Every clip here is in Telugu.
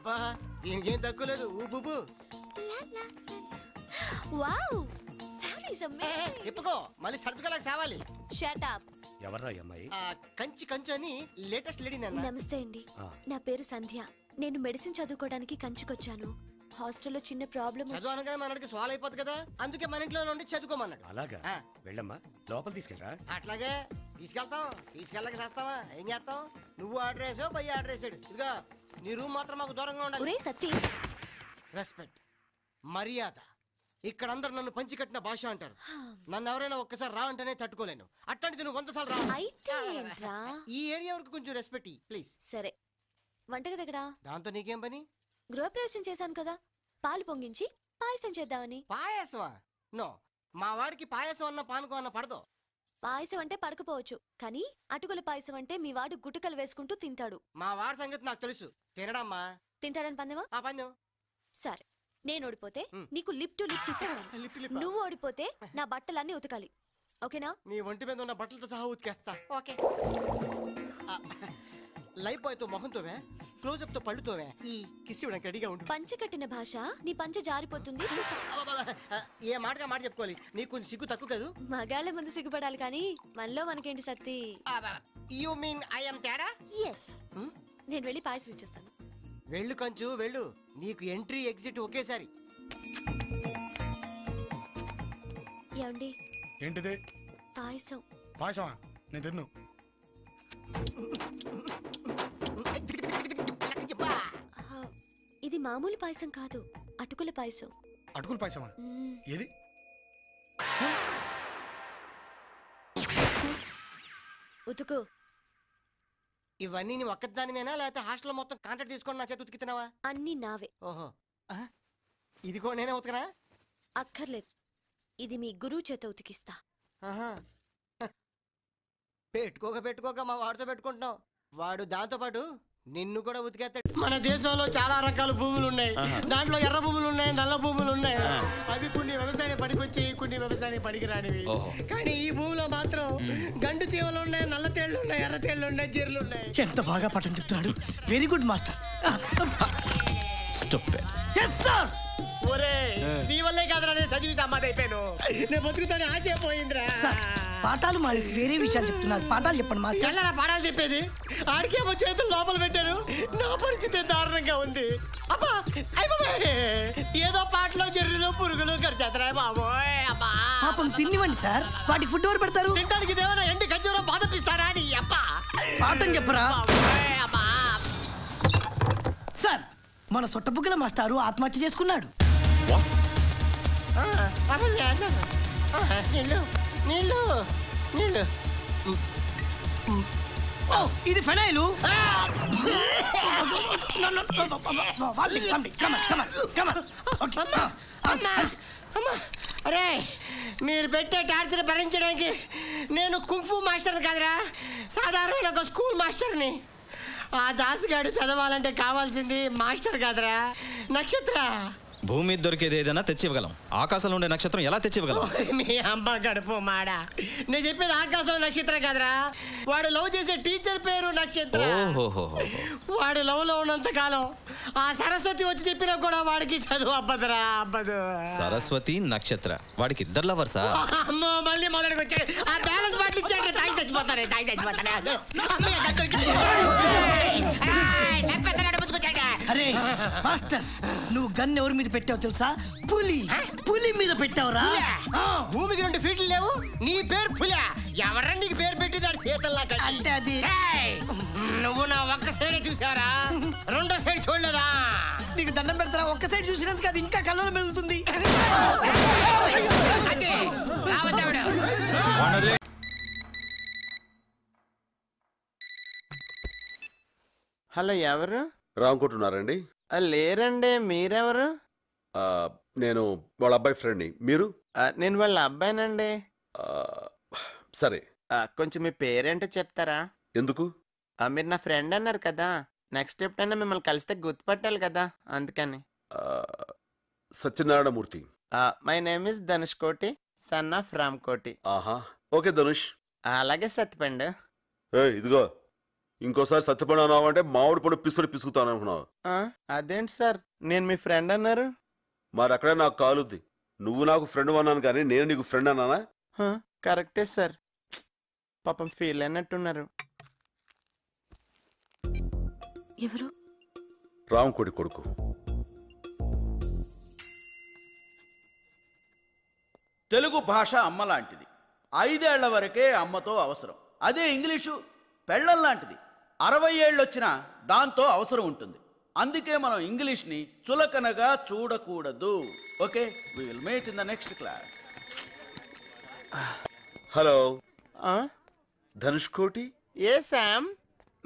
అబ్బా దీనికేం తక్కువ లేదు ఊపు. Wow saris amazing. ఇప్పుకో మళ్ళీ సర్దుకోలేక సావాలి. Shut up. ఎవర్రా ఈ అమ్మాయి? కంచి అని లేటెస్ట్ లేడీ. నమస్తే అండి, నా పేరు సంధ్య. నేను మెడిసిన్ చదువుకోవడానికి కంచికొచ్చాను. హాస్టల్లో చిన్న ప్రాబ్లం. చదువు అనగానే మనకి సాల్వ్ అయిపోతుంది కదా, అందుకే మన ఇంట్లో నుండి చదువుకోమన్నాడు. అలాగా వెళ్ళమ్మా, లోపల తీసుకెళ్ళరా. అట్లాగే తీసుకెళ్ళక చేస్తావా? ఏం చేస్తాం? నువ్వు ఆర్డర్ వేసావు, పై ఆర్డర్ వేసాడు. ఇదిగా నీ రూమ్ మాత్రం మాకు దూరంగా ఉండాలి. సత్తి, రెస్పెక్ట్, మర్యాద. ఇక్కడ అందరు నన్ను పంచి కట్టిన భాష అంటారు. నన్ను ఎవరైనా ఒక్కసారి రా అంటేనే తట్టుకోలేను. అట్లాంటిది నువ్వు 100 సార్లు రా. ఈ ఏరియా వరకు కొంచెం రెస్పెక్ట్ ప్లీజ్. సరే, వంటగది ఎక్కడా? దాంతో నీకేం పని? గృహప్రవేశం చేశాను కదా, పాలు పొంగించి పాయసం చేద్దామని. పాయసమా? నో, మా వాడికి పాయసం అన్న పానకం అన్న పడదు. పాయసం అంటే పడకపోవచ్చు, కానీ అటుకుల పాయసం అంటే మీ వాడు గుటకలు వేసుకుంటూ తింటాడు. మా వాడి సంగతి నాకు తెలుసు. తినడమ్మా. తింటాడని పందెమా? పందెం. సరే, నేను ఓడిపోతే నీకు లిప్ టు లిప్ ఇస్తాను. నువ్వు ఓడిపోతే నా బట్టలన్నీ ఉతకాలి. ఓకేనా? నీ ఒంటి మీద ఉన్న బట్టలతో సహా ఉతికేస్తా. ఓకే. లైఫ్ బాయ్ తో మొహంతోవే, క్లోజప్ తో పళ్ళుతోవే, ఈ కిస్ ఇవ్వడానికి రెడీగా ఉండు. పంచ కట్టిన భాష, నీ పంచ జారిపోతుంది. ఏ మాటగా మాట చెప్పుకోవాలి. నీకు కొంచెం సిగ్గు తక్కువ కదా. మగాళ్ళ ముందు సిగ్గుపడాలి, కానీ మనలో మనకేంటి Satti? You mean I am తేడా? ఎస్. నేను వెళ్ళి పాయసం ఇచ్చేస్తాను. వెళ్ళు కంచు వెళ్ళు, నీకు ఎంట్రీ ఎగ్జిట్ ఒకేసారి. ఏమండి? ఏంటిది? పాయసం. పాయసమా? నేను తిన్ను. ఇది మామూలు పాయసం కాదు, అటుకుల పాయసం. అటుకుల పాయసమా? ఏది? ఉతుకు. ఇవన్నీ నీ ఒక్కదానివేనా, లేకపోతే హాస్టల్ మొత్తం కాంట్రాక్ట్ తీసుకొని నా చేతి ఉతికితున్నావా? అన్ని నావే. ఓహో, ఇది కూడా నేనే ఉతకనా? అక్కర్లేదు, ఇది మీ గురువు చేత ఉతికిస్తా. పెట్టుకోక మా వాడితో పెట్టుకుంటున్నావు. వాడు దాంతో పాటు నిన్ను కూడా ఉతికేస్తాడు. మన దేశంలో చాలా రకాల భూములు ఉన్నాయి. దాంట్లో ఎర్ర భూములు ఉన్నాయి, నల్ల భూములు ఉన్నాయి. అవి కొన్ని వ్యవసాయం పనికొచ్చాయి, కొన్ని వ్యవసాయం పనికి రానివి. కానీ ఈ భూమిలో మాత్రం గండు చీమలు ఉన్నాయి, నల్ల తేళ్లు ఉన్నాయి, ఎర్ర తేళ్లు ఉన్నాయి, జీర్లు ఉన్నాయి. ఎంత బాగా పాఠం చెప్తున్నాడు. Very good master. ఒరే, నీ వల్లే కాదురా నేను చదివి సమాధి అయిపోయాను. నేను బతుకుతాను ఆశపోయిందిరా. పాఠాలు మానేసి వేరే విషయాలు చెప్తున్నారు. పాఠాలు చెప్పండి మాస్టర్. చల్లరా పాఠాలు చెప్పేది. ఆడికేమో చేతులు లోపల పెట్టారు. నా పరిస్థితి దారుణంగా ఉంది. అబ్బా అయిపోయి ఏదో పాటలో జర్రులు పురుగులు గడిచేతరాయి బాబోయ్. అబ్బా పాపం తినివ్వండి సార్. వాటి ఫుడ్ ఎవరు పెడతారు? తినడానికి దేవనా ఎండి ఖర్జూరం బాధపిస్తారా అని. అబ్బా పాఠం చెప్పరా? అబ్బా సార్, మన సొట్టబుగ్గల మాస్టారు ఆత్మహత్య చేసుకున్నాడు. నీళ్ళు ఇది ఫెనైలు. అరే, మీరు పెట్టే టార్చర్ భరించడానికి నేను కుంఫు మాస్టర్ కాదురా, సాధారణమైన ఒక స్కూల్ మాస్టర్ని. ఆ దాసుగాడు చదవాలంటే కావాల్సింది మాస్టర్ కాదురా, నక్షత్ర. భూమి మీద దొరికేది ఏదైనా తెచ్చివ్వగలం, ఆకాశంలో ఉండే నక్షత్రం ఎలా తెచ్చివ్వగలం? మీ అమ్మ గడుపు మాడా, నేను చెప్పేది ఆకాశం నక్షత్రం కాదురా. వాడు లవ్ చేసే టీచర్ పేరు నక్షత్ర. వాడు లవ్ లో ఉన్నంత కాలం ఆ సరస్వతి వచ్చి చెప్పినా కూడా వాడికి చదువు అబ్బదురా, అబ్బదు. సరస్వతి నక్షత్ర, వాడికి ఇద్దరు లవర్సా? అమ్మో మళ్ళీ మొదటికి వచ్చాడు. ఆ బ్యాలెన్స్ బాటిల్ ఇచ్చాడు. తాగి చచ్చిపోతాడు. అరే మాస్టర్, నువ్వు గన్ ఎవరి మీద పెట్టావు తెలుసా? పులి మీద పెట్టావురా. భూమికి 2 ఫీట్లు లేవు, నీ పేరు పులి. ఎవరా నీకు పేరు పెట్టిదాడు? చేతల్లా అంటే అది నువ్వు నా ఒక్క సైడే చూసారా, రెండో సైడ్ చూడలేదా? నీకు దండం పెడతారా? ఒక్క సైడ్ చూసినందుకు అది ఇంకా కళ్ళలో మెలుగుతుంది. హలో, ఎవరు? రామకుంటున్నారండి? లేరండి, మీరెవరు? నేను వాళ్ళ అబ్బాయి ఫ్రెండ్ని. మీరు? నేను వాళ్ళ అబ్బాయినండి. సరే, కొంచెం మీ పేరేంటో చెప్తారా? ఎందుకు? మీరు నా ఫ్రెండ్ అన్నారు కదా, నెక్స్ట్ ఎప్పుడైనా మిమ్మల్ని కలిస్తే గుర్తుపట్టాలి కదా, అందుకని. Satyanarayana Murthy. My name is Dhanush కోటి, సన్ ఆఫ్ రామ్ కోటి. ఆహా, ఓకే ధనుష్. అలాగే సత్యపండు. ఇదిగో ఇంకోసారి సత్యపడి అన్నావు అంటే మామిడి పండు పిసుకుతాను అనుకున్నావు. అదేంటి సార్ నేను మీ ఫ్రెండ్ అన్నారు? మరి అక్కడే నాకు కాలుద్ది. నువ్వు నాకు ఫ్రెండ్ అన్నాను కానీ నేను నీకు ఫ్రెండ్ అన్నానా? కరెక్టే సార్. పాపం ఫీల్ అయినట్టున్నారు. ఎవరు? రామకోడి కొడుకు. తెలుగు భాష అమ్మ లాంటిది. 5 ఏళ్ల వరకే అమ్మతో అవసరం. అదే ఇంగ్లీషు పెళ్ళం లాంటిది. 60 ఏళ్ళు వచ్చినా దాంతో అవసరం ఉంటుంది. అందుకే మనం ఇంగ్లీష్ని చులకనగా చూడకూడదు. Okay, we will meet in the next class. Hello Dhanush Koti. Hey Sam,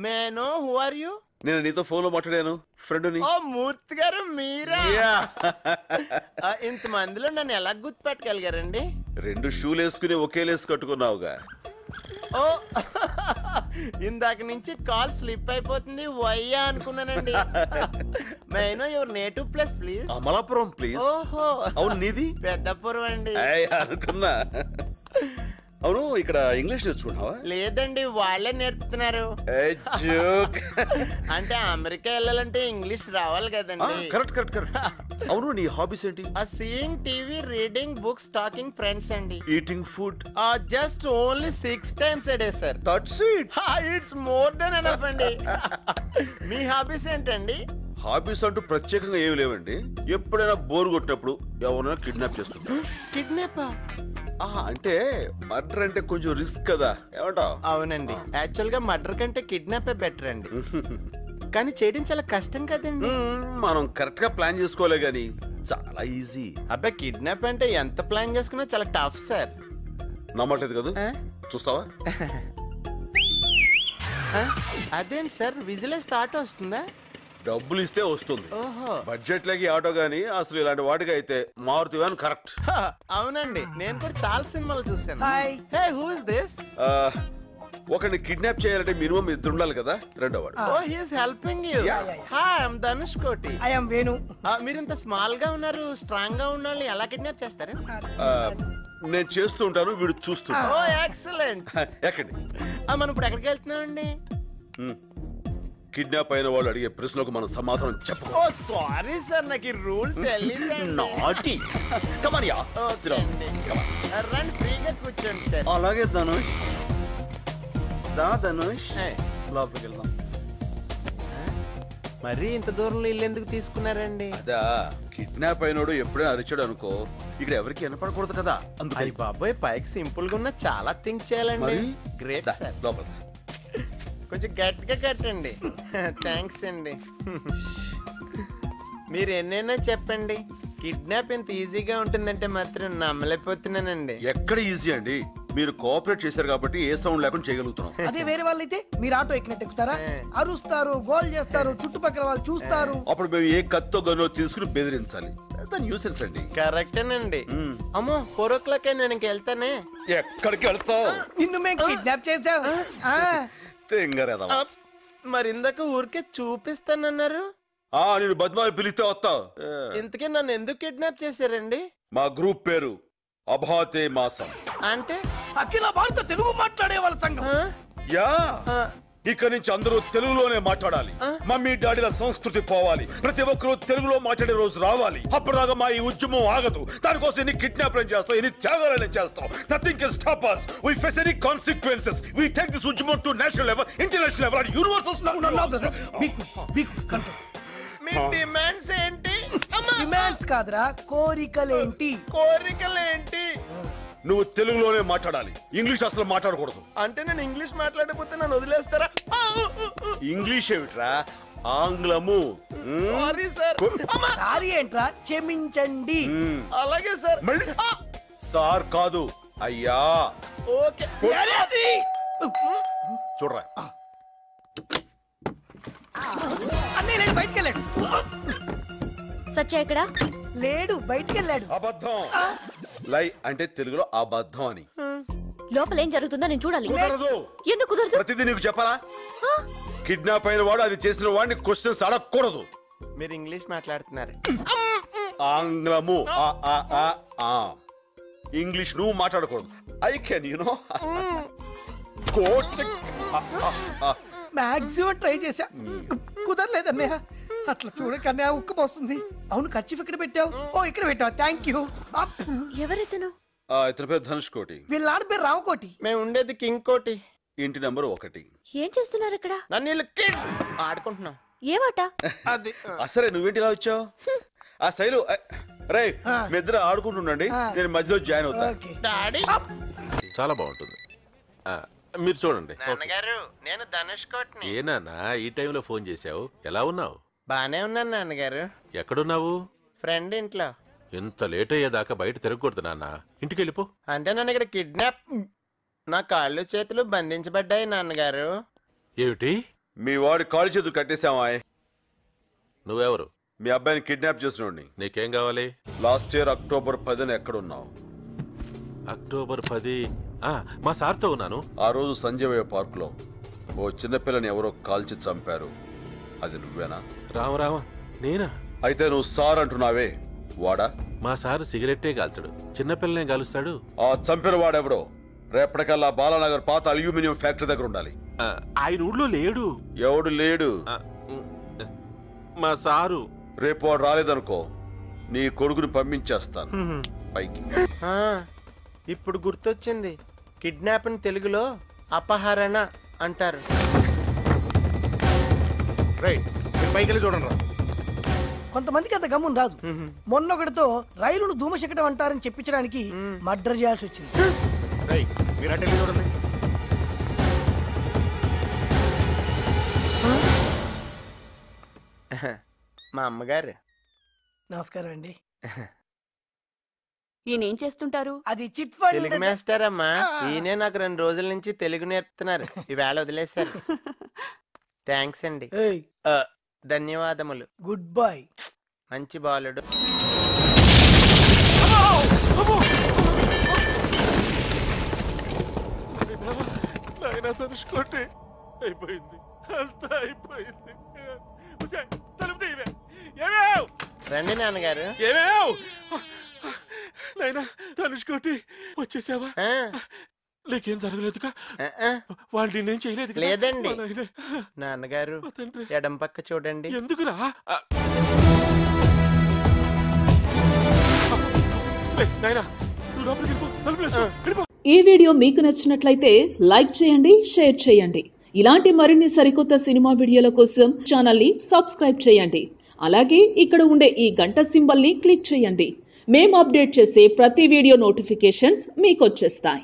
may know who are you? నేను నీతో ఫోన్లో మాట్లాడాను, ఫ్రెండ్ని. ఓ మూర్తి గారు మీరా? ఇంతమందిలో నన్ను ఎలా గుర్తుపెట్టగలిగారండి? 2 షూలు వేసుకుని ఒకే లేసు కట్టుకున్నావుగా. ఓ ఇందాక నుంచి కాల్ స్లిప్ అయిపోతుంది వయ్యా అనుకున్నానండి. Maino your native place please. Amalapuram please. ఓహో అవును, నీది? పెద్దపురం అండి. అనుకున్నా. అవును, ఇక్కడ ఇంగ్లీష్ నేర్చుకున్నావా? లేదండి, వాళ్ళే నేర్పుతున్నారు. అంటే అమెరికా వెళ్ళాలంటే ఇంగ్లీష్ రావాలి కదండి. Correct correct correct. అవును, నీ హాబీస్ ఏంటి? Seeing TV, reading books, talking friends అండి. Eating food? Just only 6 times a day sir. That's it. It's more than enough అండి. మీ హాబీస్ ఏంటండి? హాబీస్ అంటూ ప్రత్యేకంగా ఏమి లేవండి. ఎప్పుడైనా బోర్ కొట్టినప్పుడు ఎవరైనా కిడ్నాప్ చేస్తుంటా. కిడ్నాప్? అంటే మర్డర్ అంటే కొంచెం రిస్క్ కదా, ఏమంటావు? అవునండి, యాక్చువల్ గా మర్డర్ కంటే కిడ్నాపే బెటర్ అండి. కానీ చేయడం చాలా కష్టం కదండి. మనం కరెక్ట్ గా ప్లాన్ చేసుకోలే గానీ చాలా ఈజీ. అబ్బాయి కిడ్నాప్ అంటే ఎంత ప్లాన్ చేసుకున్నా చాలా టఫ్ సార్. నమ్మట్లేదు కదా? చూస్తావా? అదేంటి సార్, విజిలేస్తే ఆటో వస్తుందా? డబ్బులు ఇస్తే వస్తుంది. ఓహో, బడ్జెట్ లకి ఆటో గానీ అసలు ఇలాంటి వాటికి అయితే మారుతి వ్యాన్ కరెక్ట్. అవునండి, నేను కూడా చాలా సినిమాలు చూసాను. Hey, who is this? ఒకరిని కిడ్నాప్ చేయాలంటే మినిమం 2 ఉండాలి కదా. రెండోవాడు. Oh, he is helping you. Hi, I am Dhanush Koti. I am Venu. మీరు ఇంత స్మాల్ గా ఉన్నారు, స్ట్రాంగ్ గా ఉన్న వాళ్ళని ఎలా కిడ్నాప్ చేస్తారు? నేను చేస్తూ ఉంటాను, వీడు చూస్తుంటా. ఓ ఎక్సలెంట్. ఎక్కడి? మనం ఇప్పుడు ఎక్కడికి వెళ్తున్నామండి? కిడ్నాప్ అయిన వాళ్ళు అడిగే ప్రశ్నలకు మనం సమాధానం చెప్పకూడదు. ఓ సారీ సార్, నాకు ఈ రూల్ తెలియదండి. నాటి. Come on, yeah. Sit down. రండి, ఫ్రీగా కూర్చోండి సార్. అలాగే ధనుష్. ధనుష్ లోపలికి వెళ్దాం. మరి ఇంత దూరంలో ఇల్లు ఎందుకు తీసుకున్నారండి? అదా, కిడ్నాప్ అయినోడు ఎప్పుడైనా అరిచాడు అనుకో, ఇక్కడ ఎవరికి వినపడకూడదు కదా. అయ్యి బాబాయ్, పైకి సింపుల్ గా ఉన్న చాలా థింక్ చేయాలండి. Great sir. లోపల కొంచెం గట్టిగా కట్టండి. థ్యాంక్స్ అండి. మీరు ఎన్నైనా చెప్పండి, కిడ్నాప్ ఎంత ఈజీగా ఉంటుందంటే మాత్రం నమ్మలేకపోతున్నానండి. ఎక్కడ ఈజీ అండి, మీరు కోఆపరేట్ చేశారు కాబట్టి ఏ సౌండ్ లేకుండా చేయగలుగుతున్నాం. అదే వేరే వాళ్ళు అయితే మీరు ఆటో ఎక్కినట్టు ఎక్కుతారా? అరుస్తారు, గోల్ చేస్తారు, చుట్టుపక్కల వాళ్ళు చూస్తారు. అప్పుడు మేము ఏ కత్తో గన్నో తీసుకుని బెదిరించాలి. న్యూసెన్స్ అండి. కరెక్టేనండి. అమ్మో, 4 o'clock నేను ఇంక వెళ్తానే. ఎక్కడికి వెళ్తావు? నిన్ను మేము కిడ్నాప్ చేసాం. మరి ఇందాక ఊరికే చూపిస్తానన్నారు. నేను బద్మాయి పిలిస్తే వస్తావు. ఇంతకీ నన్ను ఎందుకు కిడ్నాప్ చేశారండి? మా గ్రూప్ పేరు అభాతే మాసం. అంటే అఖిల భారత తెలుగు మాట్లాడే వాళ్ళ సంఘం. యా, ఇక నుంచి అందరూ తెలుగులోనే మాట్లాడాలి. మమ్మీ డాడీల సంస్కృతి పోవాలి. ప్రతి ఒక్కరూ తెలుగులో మాట్లాడే రోజు రావాలి. అప్పటిదాకా మా ఈ ఉద్యమం ఆగదు. దానికోసం ఎన్ని కిడ్నాప్లను చేస్తాం, ఎన్ని త్యాగాలను చేస్తాం. Nothing can stop us. We face any consequences. We take this ఉద్యమం to national level, international level and universal. Me demands ఏంటి? డిమాండ్స్ కాదురా, కోరికలేంటి? కోరికలేంటి? నువ్వు తెలుగులోనే మాట్లాడాలి, ఇంగ్లీష్ అసలు మాట్లాడకూడదు. అంటే నేను ఇంగ్లీష్ మాట్లాడకపోతే నన్ను వదిలేస్తారా? ఇంగ్లీష్ ఏమిట్రా, ఆంగ్లము. Sorry sir. సారీ ఏంట్రా, క్షమించండి. అలాగే సార్. మళ్ళీ సార్ కాదు, అయ్యా. ఓకే. చూడరా, అన్నీ లేడు, బయటికి వెళ్ళాడు. సత్య ఎక్కడా? లేడు, బయటికి వెళ్ళాడు. అబద్ధం. లై అంటే తెలుగులో అబద్ధం అని. లోపల ఏం జరుగుతుందో నేను చూడాలి. కుదరదు. ఎందుకు కుదరదు? ప్రతిదీ నీకు చెప్పాలా? కిడ్నాప్ అయిన వాడు అది చేసిన వాడిని క్వశ్చన్స్ అడగకూడదు. మీరు ఇంగ్లీష్ మాట్లాడుతున్నారు. ఆంగ్లము. ఇంగ్లీష్ నువ్వు మాట్లాడకూడదు. I can, you know. Maximum try చేశా, కుదరలేదన్నయ్య. అట్లా చూడకన్నయ్య ఉక్కు పోస్తుంది. అవును, ఖర్చు ఇక్కడ పెట్టావు. ఓ ఇక్కడ పెట్టావు, థ్యాంక్ యూ. ఎవరెతను? ఇతని పేరు ధనుష్ కోటి. వీళ్ళ నాన్న పేరు రామకోటి. మేము ఉండేది కింగ్ కోటి. ఇంటి నెంబర్ 1. ఏం చేస్తున్నారు ఇక్కడ? నన్ను వీళ్ళు కిడ్ ఆడుకుంటున్నాం. ఏమాట? అది సరే నువ్వేంటి ఇలా వచ్చావు? ఆ శైలు రే మీ ఇద్దరు ఆడుకుంటుండండి, నేను మధ్యలో జాయిన్ అవుతా. డాడీ చాలా బాగుంటుంది. మీరు చూడండి. నాన్నగారు, నేను ధనుష్ కోటిని. ఏ నాన్న ఈ టైంలో ఫోన్ చేశావు? ఎలా ఉన్నావు? బానే ఉన్నాను నాన్నగారు. ఎక్కడున్నావు? ఫ్రెండ్ ఇంట్లో. ఎంత లేట్ అయ్యేదాకా బయట తిరగకూడదు నాన్న, ఇంటికి వెళ్ళిపో. అంటే నన్ను ఇక్కడ కిడ్నాప్, నా కాళ్ళు చేతులు బంధించబడ్డాయి నాన్నగారు. ఏమిటి? మీ వాడి కాళ్ళు చేతులు కట్టేశామా? నువ్వెవరు? మీ అబ్బాయిని కిడ్నాప్ చేసినోడిని. నీకేం కావాలి? లాస్ట్ ఇయర్ అక్టోబర్ 10న ఎక్కడున్నావు? అక్టోబర్ 10 మా సార్తో ఉన్నాను. ఆ రోజు సంజయ్ పార్క్ లో ఓ చిన్నపిల్లని ఎవరో కాల్చి చంపారు, అది నువ్వేనా? రామ నేనా? అయితే నువ్వు సార్ అంటున్నావే, వాడా? మా సార్ సిగరెట్టే కాల్చడు, చిన్నపిల్లనే కాలుస్తాడు. ఆ చంపిన వాడెవడో రేపటికల్లా బాలానగర్ పాత అల్యూమినియం ఫ్యాక్టరీ దగ్గర ఉండాలి. ఆయన ఊళ్ళో లేడు. ఎవడు లేడు? మా సారు. రేపు వాడు రాలేదనుకో, నీ కొడుకుని పంపించేస్తాను పైకి. ఇప్పుడు గుర్తొచ్చింది, కిడ్నాప్ ని తెలుగులో అపహరణ అంటారు. పైకి చూడండి. కొంతమందికి అంత గమ్మున రాదు. మొన్నొకటితో రైలును ధూమశకటం అంటారని చెప్పించడానికి మర్డర్ చేయాల్సి వచ్చింది. చూడండి. మా అమ్మగారు. నమస్కారం అండి. ఈయనేం చేస్తుంటారు? అది చిట్ ఫండ్. తెలుగు మాస్టర్ అమ్మా. ఈయనే నాకు 2 రోజుల నుంచి తెలుగు నేర్పుతున్నారు. ఈవేళ వదిలేశారు. థ్యాంక్స్ అండి. ధన్యవాదములు. Good boy. మంచి బాలుడు. ధనుష్కోటి అయిపోయింది, అంతా అయిపోయింది. రండి నాన్నగారు. నైనా ధనుష్కోటి వచ్చేసావా? నీకేం జరగలేదుగా? వాళ్ళు నేనేం చేయలేదు లేదండి. నాన్నగారు ఎడం పక్క చూడండి. ఎందుకురా? ఈ వీడియో మీకు నచ్చినట్లయితే లైక్ చేయండి, షేర్ చేయండి. ఇలాంటి మరిన్ని సరికొత్త సినిమా వీడియోల కోసం ఛానల్ ని సబ్స్క్రైబ్ చేయండి. అలాగే ఇక్కడ ఉండే ఈ గంట సింబల్ ని క్లిక్ చేయండి. మేము అప్డేట్ చేసే ప్రతి వీడియో నోటిఫికేషన్స్ మీకు వచ్చేస్తాయి.